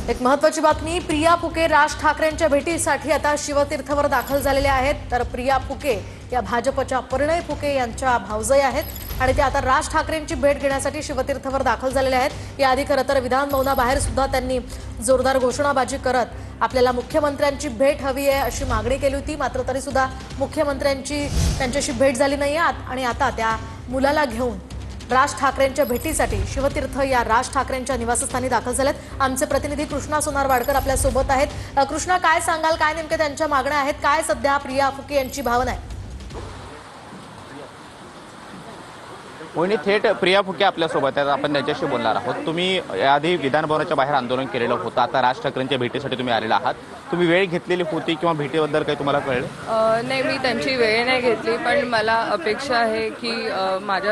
एक महत्त्वाची बातमी, प्रिया फुके राज ठाकरेंच्या भेटीसाठी आता शिवतीर्थवर दाखल झालेल्या आहेत। तर प्रिया फुके या भाजपच्या परिणय फुके यांच्या भावजई आहेत आणि ते आता राज ठाकरेंची भेट घेण्यासाठी शिवतीर्थवर दाखल झालेले आहेत। याआधी खरं तर विधान भवनाबाहेर सुद्धा त्यांनी जोरदार घोषणाबाजी करत आपल्याला मुख्यमंत्र्यांची भेट हवी आहे अशी मागणी केली होती। मात्र तरी सुद्धा मुख्यमंत्र्यांची त्यांच्याशी भेट झाली नाही आणि आता त्या मुलाला घेऊन राज ठाकरेंच्या भेटीसाठी शिवतीर्थ या राज ठाकरेंच्या निवासस्थानी दाखल झालेत। आमचे प्रतिनिधी कृष्णा सोनार-वाडकर आपल्या सोबत आहेत। कृष्णा, काय सांगाल, काय नेमके त्यांच्या मागण्या आहेत, काय सध्या प्रिया फुके यांची भावना आहे? मोहिनी, थेट प्रिया फुके आपल्यासोबत आहेत, आपण त्यांच्याशी बोलणार आहोत। तुम्ही याआधी विधान भवनाच्या बाहेर आंदोलन केलेलं होतं, आता राज ठाकरेंच्या भेटीसाठी तुम्ही आलेला आहात। तुम्ही वेळ घेतलेली होती किंवा भेटीबद्दल काही तुम्हाला कळलं? नाही, मी त्यांची वेळ नाही घेतली, पण मला अपेक्षा आहे की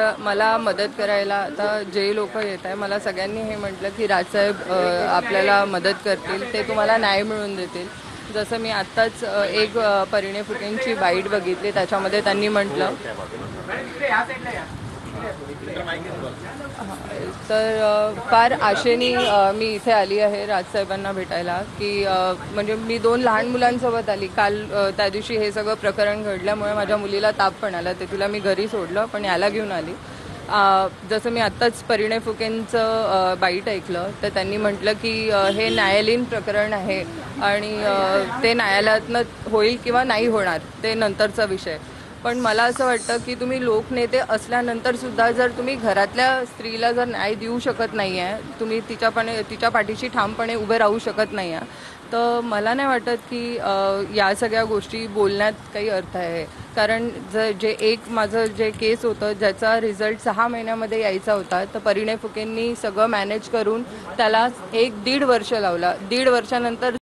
मला मदत करायला आता जे लोक येत आहे, मला सगळ्यांनी हे म्हटलं की राजसाहेब आपल्याला मदत करतील, ते तुम्हाला न्याय मिळवून देतील। जसं मी आत्ताच एक परिणय फुकेंची बाईट बघितली, त्याच्यामध्ये त्यांनी म्हटलं तर फार आशेने मी इथे आली आहे राजसाहेबांना भेटायला, की म्हणजे मी 2 लहान मुलांसोबत आली। काल त्या दिवशी हे सगळं प्रकरण घडल्यामुळे माझ्या मुलीला ताप पण आला, ते तिला मी घरी सोडलं, पण याला घेऊन आली। जसं मी आत्ताच परिणय फुकेंचं बाईट ऐकलं, तर त्यांनी म्हटलं की हे न्यायालयीन प्रकरण आहे आणि ते न्यायालयातनं होईल किंवा नाही होणार ते नंतरचा विषय। पण मला असं वाटतं की तुम्ही लोकनेते असल्यानंतर सुद्धा जर तुम्ही घरातल्या स्त्रीला जर न्याय देऊ शकत नाही आहे, तुम्ही तिच्या पाठीशी ठामपणे उभे राहू शकत नाही आहे, तर मला नाही वाटत की या सगळ्या गोष्टी बोलण्यात काही अर्थ आहे। कारण माझं जे केस होतं, ज्याचा रिझल्ट 6 महिन्यामध्ये यायचा होता, तर परिणय फुकेंनी सगळं मॅनेज करून त्याला 1-1.5 वर्ष लावला। 1.5 वर्षानंतर